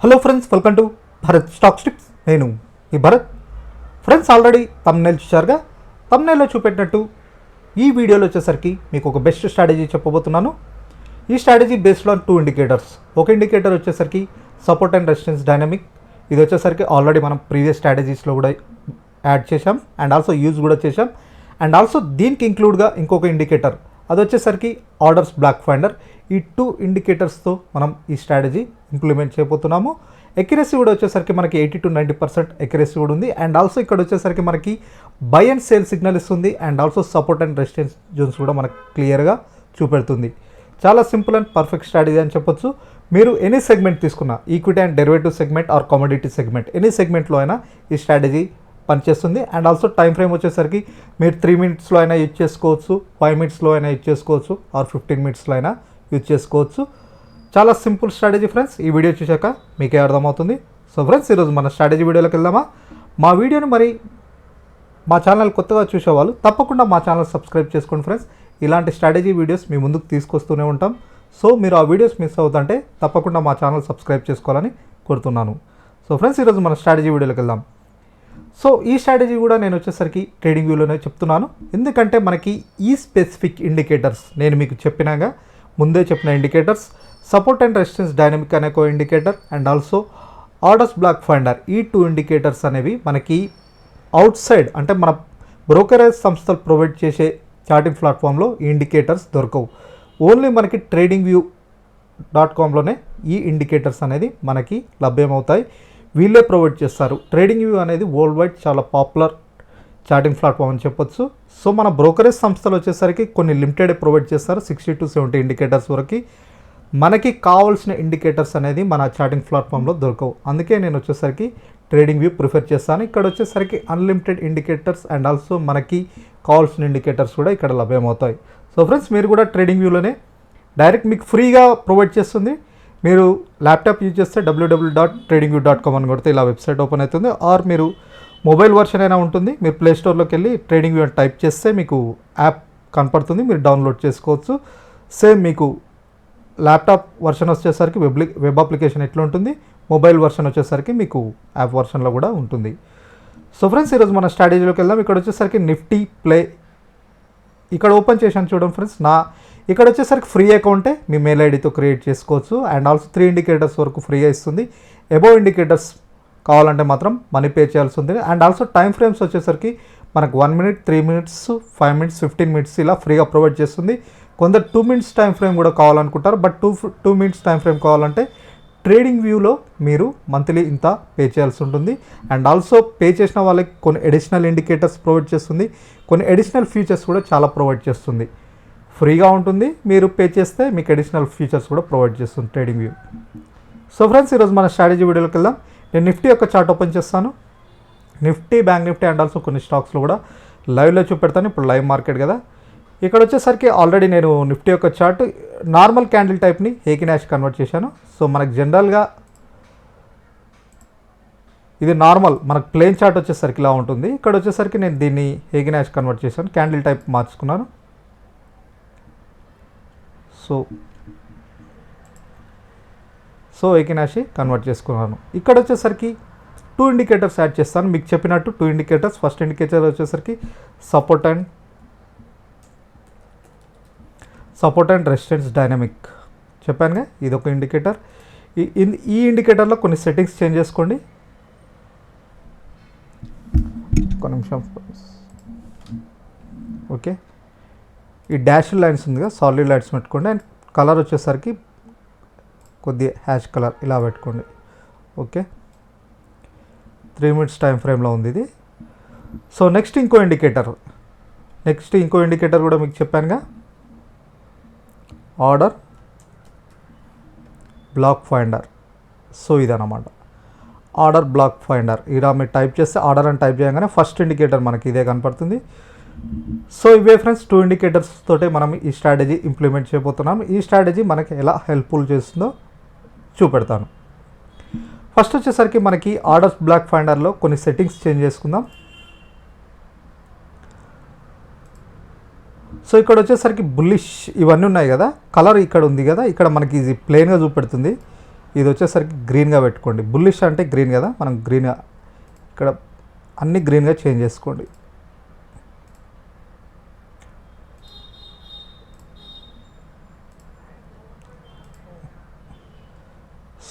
Hello friends, welcome to Bharat stocks tips. నేను ఈ Bharat. Friends, already thumbnail చూశారుగా. తమ్నైల్లో చూపెట్టినట్టు ఈ వీడియోలో వచ్చేసరికి మీకు ఒక బెస్ట్ స్ట్రాటజీ చెప్పబోతున్నాను. ఈ స్ట్రాటజీ బేస్డ్ ఆన్ 2 ఇండికేటర్స్. ఒక ఇండికేటర్ వచ్చేసరికి సపోర్ట్ అండ్ రెసిస్టెన్స్ డైనమిక్. ఇది వచ్చేసరికి ఆల్రెడీ మనం ప్రీవియస్ స్ట్రాటజీస్లో కూడా యాడ్ చేసాం అండ్ ఆల్సో యూజ్ కూడా చేసాం. అండ్ ఆల్సో దీనికి ఇంక్లూడ్గా ఇంకొక ఇండికేటర్, అది వచ్చేసరికి ఆర్డర్స్ బ్లాక్ ఫైండర్. ఈ 2 ఇండికేటర్స్తో మనం ఈ స్ట్రాటజీ ఇంప్లిమెంట్ చేయబోతున్నాము. ఎక్యురసీ కూడా వచ్చేసరికి మనకి 80 to 90% ఎక్యురసీ కూడా ఉంది. అండ్ ఆల్సో ఇక్కడ వచ్చేసరికి మనకి బై అండ్ సేల్ సిగ్నల్ ఇస్తుంది. And also support and resistance zones కూడా మనకు క్లియర్గా చూపెడుతుంది. చాలా సింపుల్ అండ్ పర్ఫెక్ట్ స్ట్రాటజీ అని చెప్పొచ్చు. మీరు ఎనీ సెగ్మెంట్ తీసుకున్న, equity and derivative segment or commodity segment, any సెగ్మెంట్లో అయినా ఈ స్ట్రాటజీ పనిచేస్తుంది. అండ్ ఆల్సో టైం ఫ్రేమ్ వచ్చేసరికి మీరు 3 minutesలో అయినా యూజ్ చేసుకోవచ్చు, 5 minutesలో అయినా యూజ్ చేసుకోవచ్చు, ఆర్ 15 minutesలో అయినా యూజ్ చేసుకోవచ్చు. చాలా సింపుల్ స్ట్రాటజీ ఫ్రెండ్స్. ఈ వీడియో చూశాక మీకే అర్థమవుతుంది. సో ఫ్రెండ్స్, ఈరోజు మన స్ట్రాటజీ వీడియోలోకి వెళ్దామా. మా వీడియోని మరి మా ఛానల్ కొత్తగా చూసేవాళ్ళు తప్పకుండా మా ఛానల్ సబ్స్క్రైబ్ చేసుకోండి ఫ్రెండ్స్. ఇలాంటి స్ట్రాటజీ వీడియోస్ మీ ముందుకు తీసుకొస్తూనే ఉంటాం. సో మీరు ఆ వీడియోస్ మిస్ అవుతుంటే తప్పకుండా మా ఛానల్ సబ్స్క్రైబ్ చేసుకోవాలని కోరుతున్నాను. సో ఫ్రెండ్స్, ఈరోజు మన స్ట్రాటజీ వీడియోలోకి వెళ్దాం. సో ఈ స్ట్రాటజీ కూడా నేను వచ్చేసరికి ట్రేడింగ్ వ్యూలోనే చెప్తున్నాను. ఎందుకంటే మనకి ఈ స్పెసిఫిక్ ఇండికేటర్స్ నేను మీకు చెప్పినాగా ముందే చెప్పిన indicators, support and resistance dynamic అనే ఒక indicator and also orders block finder, ఈ 2 ఇండికేటర్స్ అనేవి మనకి అవుట్ సైడ్ అంటే మన బ్రోకరేజ్ సంస్థలు ప్రొవైడ్ చేసే చార్టింగ్ ప్లాట్ఫామ్లో ఈ ఇండికేటర్స్ దొరకవు. ఓన్లీ మనకి tradingview.comలోనే ఈ ఇండికేటర్స్ అనేది మనకి లభ్యమవుతాయి. వీళ్ళే ప్రొవైడ్ చేస్తారు. ట్రేడింగ్ వ్యూ అనేది వరల్డ్ వైడ్ చాలా పాపులర్ చార్టింగ్ ప్లాట్ఫామ్ అని చెప్పొచ్చు. సో మన బ్రోకరేజ్ సంస్థలు వచ్చేసరికి కొన్ని లిమిటెడ్ ప్రొవైడ్ చేస్తారు, 60 to 70 ఇండికేటర్స్ వరకు. మనకి కావాల్సిన ఇండికేటర్స్ అనేది మన చార్టింగ్ ప్లాట్ఫామ్లో దొరకవు. అందుకే నేను వచ్చేసరికి ట్రేడింగ్ వ్యూ ప్రిఫర్ చేస్తాను. ఇక్కడ వచ్చేసరికి అన్లిమిటెడ్ ఇండికేటర్స్ అండ్ ఆల్సో మనకి కావాల్సిన ఇండికేటర్స్ కూడా ఇక్కడ లభ్యమవుతాయి. సో ఫ్రెండ్స్, మీరు కూడా ట్రేడింగ్ వ్యూలోనే డైరెక్ట్ మీకు ఫ్రీగా ప్రొవైడ్ చేస్తుంది. మీరు ల్యాప్టాప్ యూజ్ చేస్తే www.tradingview.com అని కొడితే ఇలా వెబ్సైట్ ఓపెన్ అవుతుంది. ఆర్ మీరు మొబైల్ వర్షన్ అయినా ఉంటుంది. మీరు ప్లే స్టోర్లోకి వెళ్ళి ట్రేడింగ్ వ్యూ అని టైప్ చేస్తే మీకు యాప్ కనపడుతుంది, మీరు డౌన్లోడ్ చేసుకోవచ్చు. సేమ్ మీకు ల్యాప్టాప్ వర్షన్ వచ్చేసరికి వెబ్ అప్లికేషన్ ఎట్లా ఉంటుంది, మొబైల్ వర్షన్ వచ్చేసరికి మీకు యాప్ వర్షన్లో కూడా ఉంటుంది. సో ఫ్రెండ్స్, ఈరోజు మన స్ట్రాటజీలోకి వెళ్దాం. ఇక్కడ వచ్చేసరికి నిఫ్టీ ప్లే ఇక్కడ ఓపెన్ చేశాను చూడండి ఫ్రెండ్స్. ఇక్కడ వచ్చేసరికి ఫ్రీ అకౌంటే మీ మెయిల్ ఐడితో క్రియేట్ చేసుకోవచ్చు. అండ్ ఆల్సో 3 ఇండికేటర్స్ వరకు ఫ్రీగా ఇస్తుంది. అబోవ్ ఇండికేటర్స్ కావాలంటే మాత్రం మనీ పే చేయాల్సి ఉంటుంది. అండ్ ఆల్సో టైం ఫ్రేమ్స్ వచ్చేసరికి మనకు 1 minute, 3 minutes, 5 minutes, 15 minutes ఇలా ఫ్రీగా ప్రొవైడ్ చేస్తుంది. కొందరు 2 minutes టైం ఫ్రేమ్ కూడా కావాలనుకుంటారు. బట్ 2 minutes టైం ఫ్రేమ్ కావాలంటే ట్రేడింగ్ వ్యూలో మీరు మంత్లీ ఇంత పే చేయాల్సి ఉంటుంది. అండ్ ఆల్సో పే చేసిన వాళ్ళకి కొన్ని అడిషనల్ ఇండికేటర్స్ ప్రొవైడ్ చేస్తుంది, కొన్ని అడిషనల్ ఫీచర్స్ కూడా చాలా ప్రొవైడ్ చేస్తుంది. ఫ్రీగా ఉంటుంది, మీరు పే చేస్తే మీకు అడిషనల్ ఫీచర్స్ కూడా ప్రొవైడ్ చేస్తుంది ట్రేడింగ్ వ్యూ. సో ఫ్రెండ్స్, ఈరోజు మన స్ట్రాటజీ వీడియోలోకి వెళ్దాం. నేను నిఫ్టీ యొక్క చార్ట్ ఓపెన్ చేస్తాను. Nifty, bank Nifty and also కొన్ని స్టాక్స్లో కూడా లైవ్లో చూపెడతాను. ఇప్పుడు లైవ్ మార్కెట్ కదా. ఇక్కడ వచ్చేసరికి ఆల్రెడీ నేను నిఫ్టీ యొక్క చార్ట్ నార్మల్ క్యాండిల్ టైప్ని హేకి న్యాష్ కన్వర్ట్ చేశాను. సో మనకు జనరల్గా ఇది నార్మల్ మనకు ప్లేన్ చార్ట్ వచ్చేసరికి ఇలా ఉంటుంది. ఇక్కడ వచ్చేసరికి నేను దీన్ని హేకి న్యాష్ కన్వర్ట్ చేశాను, క్యాండిల్ టైప్ మార్చుకున్నాను. సో హేకి న్యాష్ కన్వర్ట్ చేసుకున్నాను. ఇక్కడ వచ్చేసరికి 2 ఇండికేటర్స్ యాడ్ చేస్తాను. మీకు చెప్పినట్టు 2 ఇండికేటర్స్. ఫస్ట్ ఇండికేటర్ వచ్చేసరికి సపోర్ట్ అండ్ రెసిస్టెన్స్ డైనమిక్ చెప్పానుగా, ఇది ఒక ఇండికేటర్. ఈ ఇండికేటర్లో కొన్ని సెట్టింగ్స్ చేంజ్ చేసుకోండి. ఒక నిమిషం. ఓకే, ఈ డాష్ లైన్స్ ఉందిగా, సాలిడ్ లైన్స్ పెట్టుకోండి. అండ్ కలర్ వచ్చేసరికి కొద్దిగా హ్యాష్ కలర్ ఇలా పెట్టుకోండి. ఓకే, 3 minutes టైం ఫ్రేమ్లో ఉంది ఇది. సో నెక్స్ట్ ఇంకో ఇండికేటర్ కూడా మీకు చెప్పానుగా, ఆర్డర్ బ్లాక్ ఫైండర్. సో ఇదన్నమాట ఆర్డర్ బ్లాక్ ఫైండర్. ఇలా మీరు టైప్ చేస్తే ఆర్డర్ అని టైప్ చేయగానే ఫస్ట్ ఇండికేటర్ మనకి ఇదే కనపడుతుంది. సో ఇవే ఫ్రెండ్స్ 2 ఇండికేటర్స్ తోటే మనం ఈ స్ట్రాటజీ ఇంప్లిమెంట్ చేయబోతున్నాం. ఈ స్ట్రాటజీ మనకి ఎలా హెల్ప్ఫుల్ చేస్తుందో చూపెడతాను. ఫస్ట్ వచ్చేసరికి మనకి ఆర్డర్స్ బ్లాక్ ఫైండర్లో కొన్ని సెట్టింగ్స్ చేంజ్ చేసుకుందాం. సో ఇక్కడ వచ్చేసరికి బుల్లిష్ ఇవన్నీ ఉన్నాయి కదా, కలర్ ఇక్కడ ఉంది కదా, ఇక్కడ మనకి ఇది ప్లెయిన్గా చూపెడుతుంది. ఇది వచ్చేసరికి గ్రీన్గా పెట్టుకోండి. బుల్లిష్ అంటే గ్రీన్ కదా, మనం గ్రీన్గా ఇక్కడ అన్ని గ్రీన్గా చేంజ్ చేసుకోండి.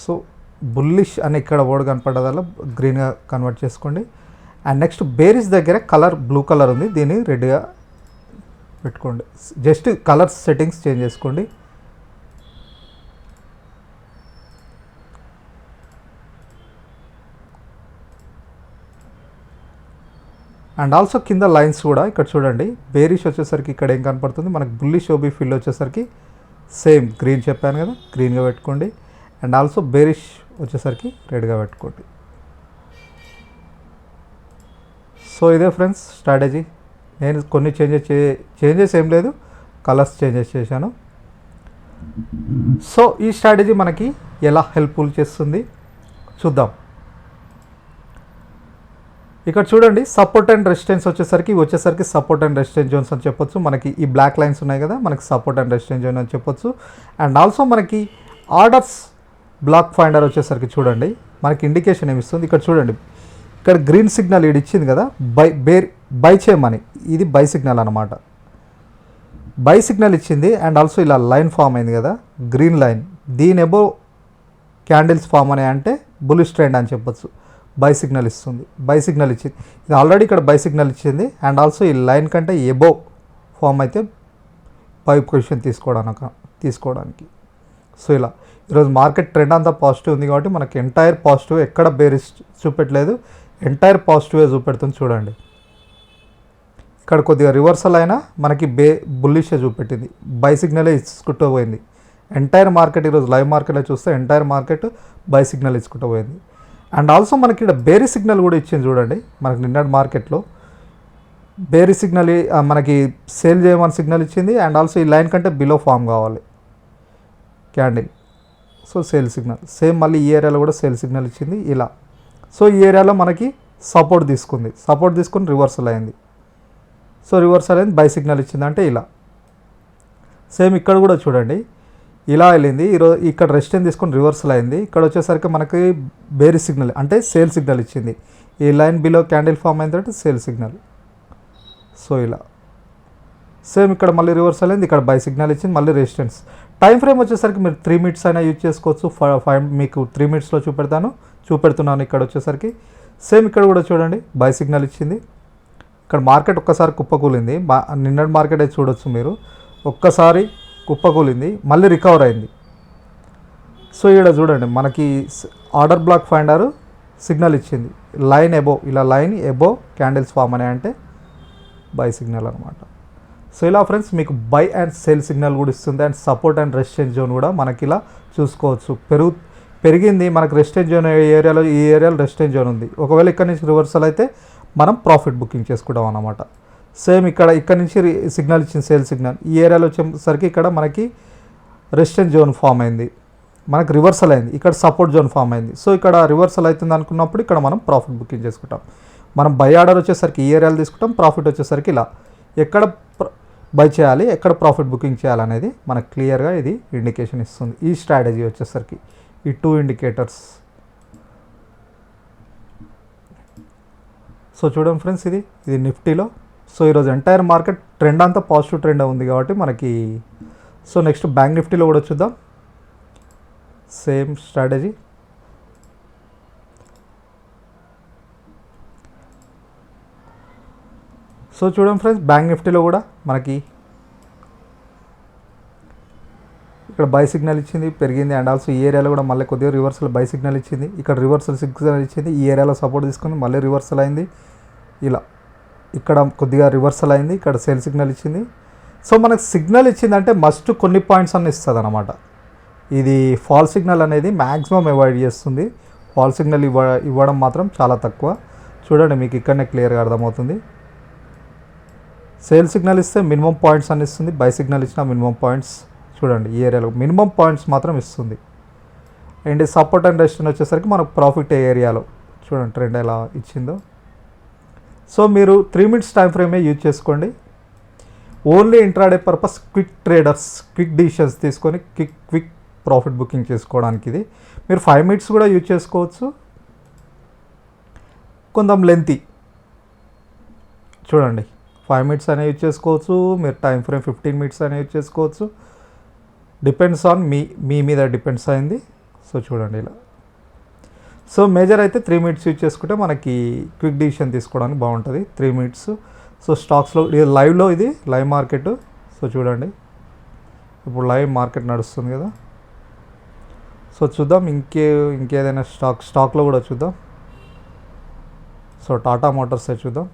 సో బుల్లిష్ అని ఇక్కడ వర్డ్ కనపడదల్లా గ్రీన్గా కన్వర్ట్ చేసుకోండి. అండ్ నెక్స్ట్ బేరిస్ దగ్గర కలర్ బ్లూ కలర్ ఉంది, దీన్ని రెడ్గా పెట్టుకోండి. జస్ట్ కలర్ సెట్టింగ్స్ చేంజ్ చేసుకోండి. అండ్ ఆల్సో కింద లైన్స్ కూడా ఇక్కడ చూడండి. బేరిష్ వచ్చేసరికి ఇక్కడ ఏం కనపడుతుంది మనకు, బుల్లిష్ ఓబీ ఫీల్డ్ వచ్చేసరికి సేమ్ గ్రీన్ చెప్పాను కదా, గ్రీన్గా పెట్టుకోండి. అండ్ ఆల్సో బేరిష్ వచ్చేసరికి రెడ్గా పెట్టుకోండి. సో ఇదే ఫ్రెండ్స్ స్ట్రాటజీ. నేను కొన్ని చేంజెస్ ఏం లేదు, కలర్స్ చేంజెస్ చేశాను. సో ఈ స్ట్రాటజీ మనకి ఎలా హెల్ప్ఫుల్ చేస్తుంది చూద్దాం. ఇక్కడ చూడండి సపోర్ట్ అండ్ రెసిస్టెన్స్ వచ్చేసరికి సపోర్ట్ అండ్ రెసిస్టెన్స్ జోన్స్ అని చెప్పొచ్చు. మనకి ఈ బ్లాక్ లైన్స్ ఉన్నాయి కదా, మనకి సపోర్ట్ అండ్ రెసిస్టెన్స్ జోన్ అని చెప్పొచ్చు. అండ్ ఆల్సో మనకి ఆర్డర్స్ బ్లాక్ ఫైండర్ వచ్చేసరికి చూడండి మనకి ఇండికేషన్ ఏమిస్తుంది. ఇక్కడ చూడండి, ఇక్కడ గ్రీన్ సిగ్నల్ ఇది ఇచ్చింది కదా, బై చేయమని, ఇది బై సిగ్నల్ అనమాట. బై సిగ్నల్ ఇచ్చింది. అండ్ ఆల్సో ఇలా లైన్ ఫామ్ అయింది కదా, గ్రీన్ లైన్, దీని ఎబో క్యాండిల్స్ ఫామ్ అని అంటే బుల్లిష్ ట్రెండ్ అని చెప్పొచ్చు. బై సిగ్నల్ ఇస్తుంది, బై సిగ్నల్ ఇచ్చింది. ఇది ఆల్రెడీ ఇక్కడ బై సిగ్నల్ ఇచ్చింది. అండ్ ఆల్సో ఈ లైన్ కంటే ఎబో ఫామ్ అయితే బై పొజిషన్ తీసుకోవడానికి. సో ఇలా ఈరోజు మార్కెట్ ట్రెండ్ అంతా పాజిటివ్ ఉంది కాబట్టి మనకి ఎంటైర్ పాజిటివ్, ఎక్కడ బేరిష్ చూపెట్టలేదు, ఎంటైర్ పాజిటివే చూపెడుతుంది చూడండి. ఇక్కడ కొద్దిగా రివర్సల్ అయినా మనకి బుల్లిషే చూపెట్టింది, బై సిగ్నలే ఇచ్చుకుంటూ పోయింది. ఎంటైర్ మార్కెట్ ఈరోజు లైవ్ మార్కెట్లో చూస్తే ఎంటైర్ మార్కెట్ బై సిగ్నల్ ఇచ్చుకుంటూ పోయింది. అండ్ ఆల్సో మనకి ఇక్కడ బేరీ సిగ్నల్ కూడా ఇచ్చింది చూడండి. మనకి నిన్నటి మార్కెట్లో బేరీ సిగ్నల్ మనకి సేల్ చేయమని సిగ్నల్ ఇచ్చింది. అండ్ ఆల్సో ఈ లైన్ కంటే బిలో ఫామ్ కావాలి candle, so sale signal. Same మళ్ళీ ఈ ఏరియాలో కూడా సేల్ సిగ్నల్ ఇచ్చింది ఇలా. సో ఈ ఏరియాలో మనకి సపోర్ట్ తీసుకుని రివర్సల్ అయింది. సో రివర్సల్ అయింది, బై సిగ్నల్ ఇచ్చింది అంటే ఇలా. సేమ్ ఇక్కడ కూడా చూడండి ఇలా వెళ్ళింది. ఈరోజు ఇక్కడ రెసిస్టెన్స్ తీసుకొని రివర్సల్ అయింది. ఇక్కడ వచ్చేసరికి మనకి బేరీ సిగ్నల్ అంటే సేల్ సిగ్నల్ ఇచ్చింది. ఈ లైన్ బిలో క్యాండిల్ ఫామ్ అయిన తర్వాత సేల్ సిగ్నల్. సో ఇలా సేమ్ ఇక్కడ మళ్ళీ రివర్సల్ అయింది, ఇక్కడ బై సిగ్నల్ ఇచ్చింది, మళ్ళీ రెసిస్టెన్స్. టైం ఫ్రేమ్ వచ్చేసరికి మీరు 3 minutes అయినా యూజ్ చేసుకోవచ్చు. 5 మీకు 3 minutesలో చూపెడుతున్నాను. ఇక్కడ వచ్చేసరికి సేమ్ ఇక్కడ కూడా చూడండి బై సిగ్నల్ ఇచ్చింది. ఇక్కడ మార్కెట్ ఒక్కసారి కుప్పకూలింది, నిన్నటి మార్కెట్ అయితే చూడొచ్చు మీరు. ఒక్కసారి కుప్పకూలింది, మళ్ళీ రికవర్ అయింది. సో ఇక్కడ చూడండి మనకి ఆర్డర్ బ్లాక్ ఫైండర్ సిగ్నల్ ఇచ్చింది, లైన్ ఎబో, ఇలా లైన్ ఎబో క్యాండిల్స్ ఫామ్ అని అంటే బై సిగ్నల్ అనమాట. సో ఇలా ఫ్రెండ్స్ మీకు బై అండ్ సేల్ సిగ్నల్ కూడా ఇస్తుంది. And support and resistance zone కూడా మనకి ఇలా చూసుకోవచ్చు. పెరిగింది మనకు రెసిస్టెన్స్ జోన్ ఈ ఏరియాలో రెసిస్టెన్స్ జోన్ ఉంది. ఒకవేళ ఇక్కడ నుంచి రివర్సల్ అయితే మనం ప్రాఫిట్ బుకింగ్ చేసుకుంటాం అన్నమాట. సేమ్ ఇక్కడ నుంచి సిగ్నల్ ఇచ్చింది సేల్ సిగ్నల్, ఈ ఏరియాలో వచ్చేసరికి ఇక్కడ మనకి రెసిస్టెన్స్ జోన్ ఫామ్ అయింది, మనకు రివర్సల్ అయింది, ఇక్కడ సపోర్ట్ జోన్ ఫామ్ అయింది. సో ఇక్కడ రివర్సల్ అవుతుంది అనుకున్నప్పుడు ఇక్కడ మనం ప్రాఫిట్ బుకింగ్ చేసుకుంటాం. మనం బై ఆర్డర్ వచ్చేసరికి ఈ ఏరియాలో తీసుకుంటాం, ప్రాఫిట్ వచ్చేసరికి ఇలా. ఎక్కడ బై చేయాలి, ఎక్కడ ప్రాఫిట్ బుకింగ్ చేయాలనేది మనకు క్లియర్గా ఇది ఇండికేషన్ ఇస్తుంది. ఈ స్ట్రాటజీ వచ్చేసరికి ఈ 2 indicators. సో చూడండి ఫ్రెండ్స్, ఇది నిఫ్టీలో. సో ఈరోజు ఎంటైర్ మార్కెట్ ట్రెండ్ అంతా పాజిటివ్ ట్రెండ్ ఉంది కాబట్టి మనకి. సో నెక్స్ట్ బ్యాంక్ నిఫ్టీలో కూడా చూద్దాం సేమ్ స్ట్రాటజీ. సో చూడండి ఫ్రెండ్స్, బ్యాంక్ నిఫ్టీలో కూడా మనకి ఇక్కడ బై సిగ్నల్ ఇచ్చింది, పెరిగింది. అండ్ ఆల్సో ఈ ఏరియాలో కూడా మళ్ళీ కొద్దిగా రివర్సల్ బై సిగ్నల్ ఇచ్చింది, ఇక్కడ రివర్సల్ సిగ్నల్ ఇచ్చింది, ఈ ఏరియాలో సపోర్ట్ తీసుకుంది, మళ్ళీ రివర్సల్ అయింది ఇలా. ఇక్కడ కొద్దిగా రివర్సల్ అయింది, ఇక్కడ సేల్ సిగ్నల్ ఇచ్చింది. సో మనకు సిగ్నల్ ఇచ్చిందంటే మస్ట్ కొన్ని పాయింట్స్ అన్నీ ఇస్తుంది అనమాట. ఇది ఫాల్ సిగ్నల్ అనేది మ్యాక్సిమం అవాయిడ్ చేస్తుంది. ఫాల్ సిగ్నల్ ఇవ్వడం మాత్రం చాలా తక్కువ. చూడండి మీకు ఇక్కడనే క్లియర్గా అర్థమవుతుంది. సేల్ సిగ్నల్ ఇస్తే మినిమం పాయింట్స్ అని ఇస్తుంది, బై సిగ్నల్ ఇచ్చిన మినిమం పాయింట్స్. చూడండి ఈ ఏరియాలో మినిమం పాయింట్స్ మాత్రం ఇస్తుంది. అండ్ సపోర్ట్ అండ్ రెసిస్టెన్స్ వచ్చేసరికి మనకు ప్రాఫిట్ ఏరియాలో చూడండి ట్రెండ్ ఎలా ఇచ్చిందో. సో మీరు 3 minutes టైం ఫ్రేమే యూజ్ చేసుకోండి. Only intraday purpose quick traders quick decisions తీసుకొని క్విక్ ప్రాఫిట్ బుకింగ్ చేసుకోవడానికి ఇది. మీరు 5 మినిట్స్ కూడా యూజ్ చేసుకోవచ్చు, కొంచెం లెంతీ చూడండి 5 మినిట్స్ అనే యూజ్ చేసుకోవచ్చు, మీరు టైం ఫ్రేమ్ 15 మినిట్స్ అనే యూజ్ చేసుకోవచ్చు. డిపెండ్స్ ఆన్ మీ మీద డిపెండ్స్ అయింది. సో చూడండి ఇలా. సో మేజర్ అయితే 3 మినిట్స్ యూజ్ చేసుకుంటే మనకి క్విక్ డిసిషన్ తీసుకోవడానికి బాగుంటుంది 3 మినిట్స్. సో స్టాక్స్లో ఇది లైవ్లో, ఇది లైవ్ మార్కెట్. సో చూడండి ఇప్పుడు లైవ్ మార్కెట్ నడుస్తుంది కదా. సో చూద్దాం ఇంకేదైనా స్టాక్లో కూడా చూద్దాం. సో టాటా మోటార్స్ చూద్దాం.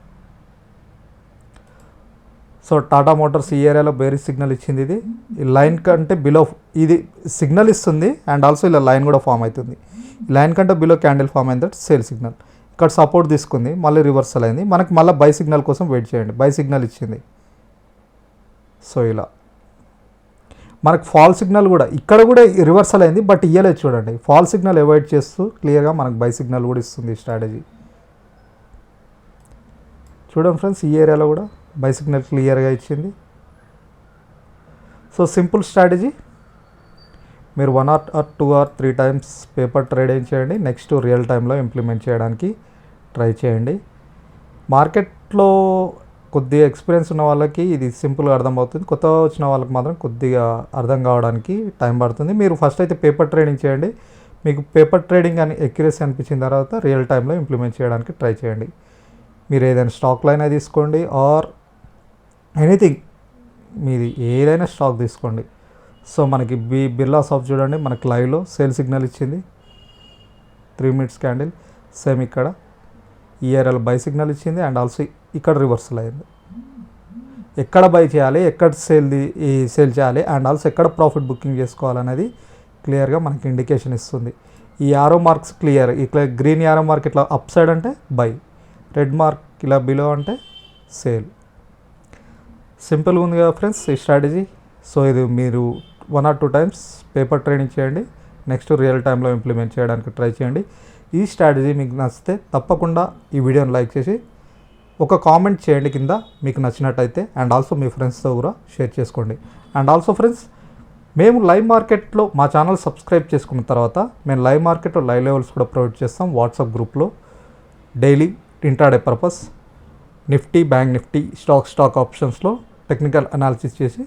సో టాటా మోటార్స్ ఈ ఏరియాలో బేరీ సిగ్నల్ ఇచ్చింది. ఇది ఈ లైన్ కంటే బిలో ఇది సిగ్నల్ ఇస్తుంది అండ్ ఆల్సో ఇలా లైన్ కూడా ఫామ్ అవుతుంది. లైన్ కంటే బిలో క్యాండిల్ ఫామ్ అయింది, దట్ సేల్ సిగ్నల్. ఇక్కడ సపోర్ట్ తీసుకుంది, మళ్ళీ రివర్సల్ అయింది. మనకి మళ్ళీ బై సిగ్నల్ కోసం వెయిట్ చేయండి. బై సిగ్నల్ ఇచ్చింది. సో ఇలా మనకు ఫాల్ సిగ్నల్ కూడా ఇక్కడ కూడా రివర్సల్ అయింది, బట్ ఇయ్యలేదు చూడండి. ఫాల్ సిగ్నల్ అవాయిడ్ చేస్తూ క్లియర్గా మనకు బై సిగ్నల్ కూడా ఇస్తుంది ఈ స్ట్రాటజీ. చూడండి ఫ్రెండ్స్, ఈ ఏరియాలో కూడా బై సిగ్నల్ క్లియర్గా ఇచ్చింది. So simple strategy. మీరు 1 or 2 or 3 times paper trading చేయండి. నెక్స్ట్ రియల్ టైంలో ఇంప్లిమెంట్ చేయడానికి ట్రై చేయండి. మార్కెట్లో కొద్దిగా ఎక్స్పీరియన్స్ ఉన్న వాళ్ళకి ఇది సింపుల్గా అర్థమవుతుంది. కొత్తగా వచ్చిన వాళ్ళకి మాత్రం కొద్దిగా అర్థం కావడానికి టైం పడుతుంది. మీరు ఫస్ట్ అయితే పేపర్ ట్రేడింగ్ చేయండి. మీకు పేపర్ ట్రేడింగ్ అని ఎక్యురసీ అనిపించిన తర్వాత రియల్ టైంలో ఇంప్లిమెంట్ చేయడానికి ట్రై చేయండి. మీరు ఏదైనా స్టాక్లో అయినా తీసుకోండి ఆర్ ఎనీథింగ్, మీది ఏదైనా స్టాక్ తీసుకోండి. సో మనకి బిర్లా సాఫ్ట్ చూడండి, మనకి లైవ్లో సేల్ సిగ్నల్ ఇచ్చింది 3 మినిట్స్ క్యాండిల్. సేమ్ ఇక్కడ ఈ ఏరియాలో బై సిగ్నల్ ఇచ్చింది అండ్ ఆల్సో ఇక్కడ రివర్సల్ అయింది. ఎక్కడ బై చేయాలి, ఎక్కడ సేల్ చేయాలి అండ్ ఆల్సో ఎక్కడ ప్రాఫిట్ బుకింగ్ చేసుకోవాలనేది క్లియర్గా మనకి ఇండికేషన్ ఇస్తుంది. ఈ యారో మార్క్స్ క్లియర్, ఇట్లా గ్రీన్ యారో మార్క్ ఇట్లా అప్ సైడ్ అంటే బై, రెడ్ మార్క్ ఇలా బిలో అంటే సేల్. సింపుల్గా ఉంది కదా ఫ్రెండ్స్ ఈ స్ట్రాటజీ. సో ఇది మీరు 1 or 2 టైమ్స్ పేపర్ ట్రేడింగ్ చేయండి. నెక్స్ట్ రియల్ టైంలో ఇంప్లిమెంట్ చేయడానికి ట్రై చేయండి. ఈ స్ట్రాటజీ మీకు నచ్చితే తప్పకుండా ఈ వీడియోని లైక్ చేసి ఒక కామెంట్ చేయండి కింద మీకు నచ్చినట్టయితే. అండ్ ఆల్సో మీ ఫ్రెండ్స్తో కూడా షేర్ చేసుకోండి. అండ్ ఆల్సో ఫ్రెండ్స్, మేము లైవ్ మార్కెట్లో మా ఛానల్ సబ్స్క్రైబ్ చేసుకున్న తర్వాత మేము లైవ్ మార్కెట్లో లైవ్ లెవెల్స్ కూడా ప్రొవైడ్ చేస్తాం వాట్సాప్ గ్రూప్లో. Daily intraday purpose Nifty, bank Nifty, stock ఆప్షన్స్లో టెక్నికల్ అనాలిసిస్ చేసి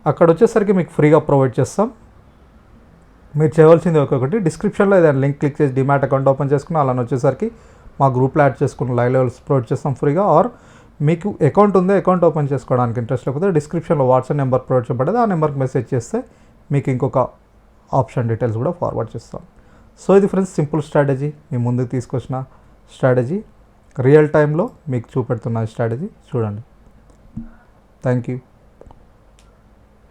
అక్కడ వచ్చేసరికి మీకు ఫ్రీగా ప్రొవైడ్ చేస్తాం. మీరు చేయవలసింది ఒక్కొక్కటి డిస్క్రిప్షన్లో ఏదైనా లింక్ క్లిక్ చేసి డిమాట్ అకౌంట్ ఓపెన్ చేసుకుని అలా వచ్చేసరికి మా గ్రూప్లో యాడ్ చేసుకున్న లైవ్ లెవెల్స్ ప్రొవైడ్ చేస్తాం ఫ్రీగా. ఆర్ మీకు అకౌంట్ ఉందో అకౌంట్ ఓపెన్ చేసుకోవడానికి ఇంట్రెస్ట్ లేకపోతే డిస్క్రిప్షన్లో వాట్సాప్ నెంబర్ ప్రొవైడ్ చేయబడ్డది, ఆ నెంబర్కి మెసేజ్ చేస్తే మీకు ఇంకొక ఆప్షన్ డీటెయిల్స్ కూడా ఫార్వర్డ్ చేస్తాం. సో ఇది ఫ్రెండ్స్ సింపుల్ స్ట్రాటజీ, మీ ముందుకు తీసుకొచ్చిన స్ట్రాటజీ. రియల్ టైంలో మీకు చూపెడుతున్న స్ట్రాటజీ చూడండి. Thank you.